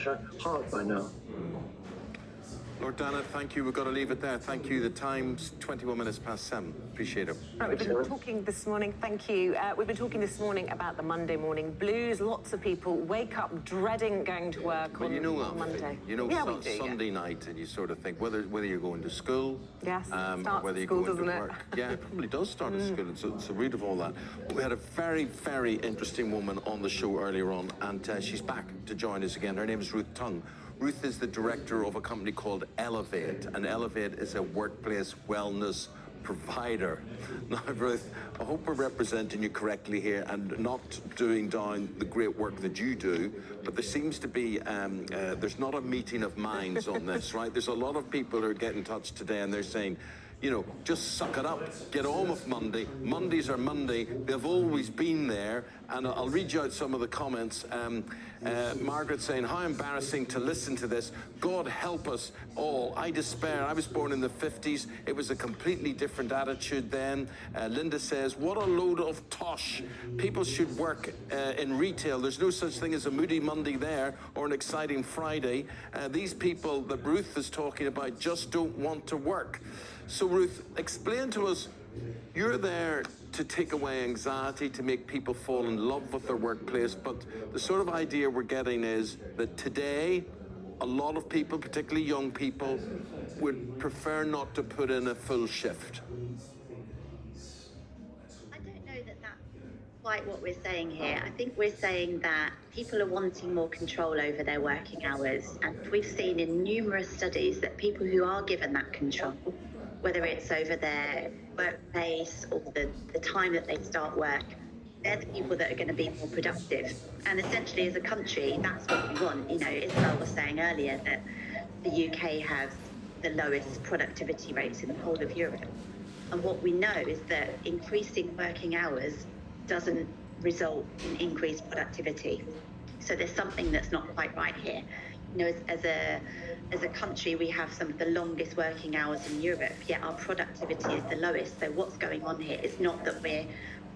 hard by now. Lord Dannett, thank you. We've got to leave it there. Thank you. The time's 21 minutes past 7. Appreciate it. Right, we've been talking this morning, thank you. We've been talking this morning about the Monday morning blues. Lots of people wake up dreading going to work on Monday. You know, Sunday night, and you sort of think whether you're going to school, yes, whether you're school, going to work. Yeah, it probably does start at school. It's a root of all that. We had a very, very interesting woman on the show earlier on, and she's back to join us again. Her name is Ruth Tung. Ruth is the director of a company called Elevate, and Elevate is a workplace wellness provider. Now, Ruth, I hope we're representing you correctly here and not doing down the great work that you do, but there seems to be, there's not a meeting of minds on this, right? There's a lot of people who are getting in touch today and they're saying, you know, just suck it up, get on with Monday. Mondays are Monday, they've always been there. And I'll read you out some of the comments. Margaret saying, how embarrassing to listen to this. God help us all. I despair. I was born in the 50s. It was a completely different attitude then. Linda says, what a load of tosh. People should work in retail. There's no such thing as a moody Monday there or an exciting Friday. These people that Ruth is talking about just don't want to work. So Ruth, explain to us, you're there to take away anxiety, to make people fall in love with their workplace, but the sort of idea we're getting is that today, a lot of people, particularly young people, would prefer not to put in a full shift. I don't know that that's quite what we're saying here. I think we're saying that people are wanting more control over their working hours, and we've seen in numerous studies that people who are given that control, whether it's over their workplace or the time that they start work, they're the people that are going to be more productive. And essentially, as a country, that's what we want. You know, Isabel was saying earlier that the UK has the lowest productivity rates in the whole of Europe. And what we know is that increasing working hours doesn't result in increased productivity. So there's something that's not quite right here. You know, as a country, we have some of the longest working hours in Europe, yet our productivity is the lowest. So what's going on here? It's not that we're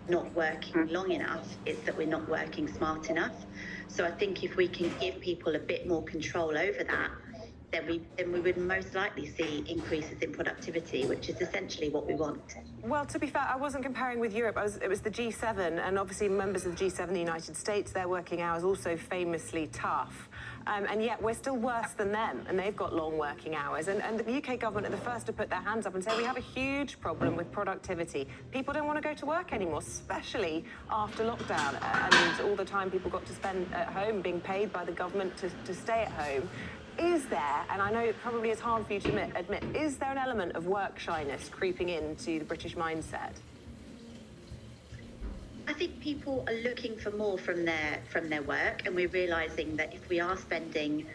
not working long enough, it's that we're not working smart enough. So I think if we can give people a bit more control over that, then we would most likely see increases in productivity, which is essentially what we want. Well, to be fair, I wasn't comparing with Europe. It was the G7, and obviously members of the G7 in the United States, their working hours also famously tough. And yet we're still worse than them, and they've got long working hours. And the UK government are the first to put their hands up and say we have a huge problem with productivity. People don't want to go to work anymore, especially after lockdown and all the time people got to spend at home being paid by the government to stay at home. Is there, and I know it probably is hard for you to admit, is there an element of work shyness creeping into the British mindset? I think people are looking for more from their work, and we're realising that if we are spending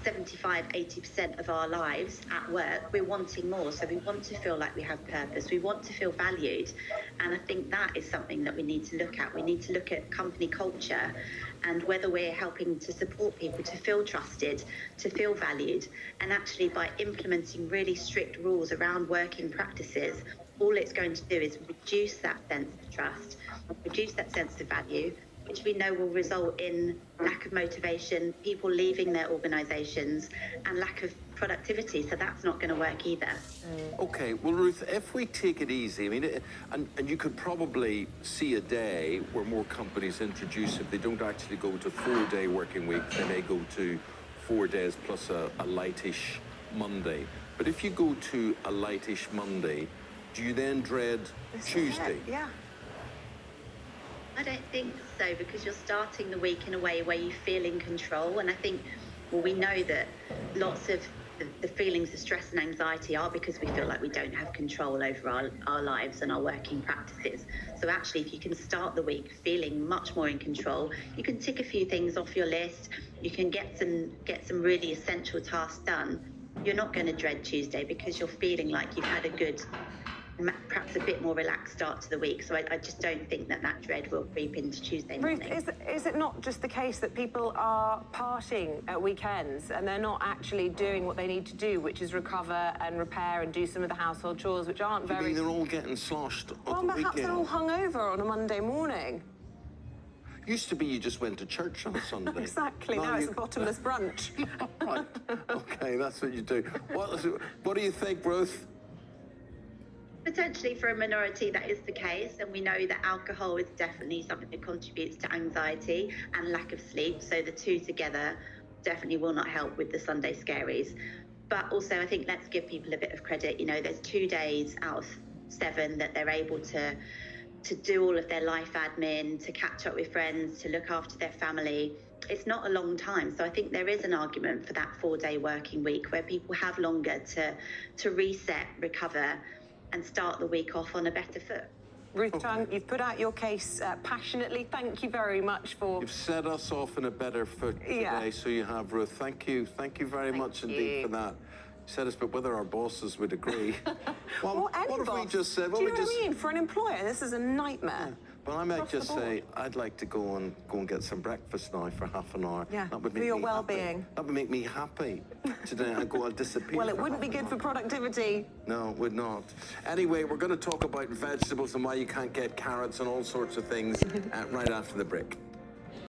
75-80% of our lives at work, we're wanting more. So we want to feel like we have purpose. We want to feel valued. And I think that is something that we need to look at. We need to look at company culture and whether we're helping to support people to feel trusted, to feel valued. And actually, by implementing really strict rules around working practices, all it's going to do is reduce that sense of trust, reduce that sense of value, which we know will result in lack of motivation, people leaving their organisations, and lack of productivity. So that's not going to work either. Okay, well, Ruth, if we take it easy, I mean, and you could probably see a day where more companies introduce, if they don't actually go to 4-day working week, they may go to 4 days plus a lightish Monday. But if you go to a lightish Monday, do you then dread Tuesday? Yeah. I don't think so, because you're starting the week in a way where you feel in control. And I think, well, we know that lots of the feelings of stress and anxiety are because we feel like we don't have control over our lives and our working practices. So actually, if you can start the week feeling much more in control, you can tick a few things off your list, you can get some really essential tasks done. You're not going to dread Tuesday because you're feeling like you've had a good, perhaps a bit more relaxed start to the week. So I just don't think that dread will creep into Tuesday morning. Ruth, is it not just the case that people are partying at weekends and they're not actually doing what they need to do, which is recover and repair and do some of the household chores, which aren't very... You mean they're all getting sloshed on the weekend? Well, perhaps they're all hungover on a Monday morning. Used to be you just went to church on a Sunday. Exactly. Now it's a bottomless brunch. Right. Okay, that's what you do. What do you think, Ruth? Potentially for a minority that is the case, and we know that alcohol is definitely something that contributes to anxiety and lack of sleep, so the two together definitely will not help with the Sunday scaries. But also I think let's give people a bit of credit. You know, there's 2 days out of 7 that they're able to do all of their life admin, to catch up with friends, to look after their family. It's not a long time, so I think there is an argument for that 4-day working week where people have longer to reset, recover, and start the week off on a better foot. Ruth Tung, you've put out your case passionately. Thank you very much for... You've set us off in a better foot today, so you have, Ruth. Thank you. Thank you very much indeed for that. You said us, but whether our bosses would agree. Well, what if we just said... Do you know what I mean? For an employer, this is a nightmare. Yeah. Well, I might just say, I'd like to go and get some breakfast now for half an hour. Yeah, that would for make your me well-being. happy. That would make me happy. Today I'll disappear. Well, it wouldn't be good for productivity. No, it would not. Anyway, we're going to talk about vegetables and why you can't get carrots and all sorts of things right after the break.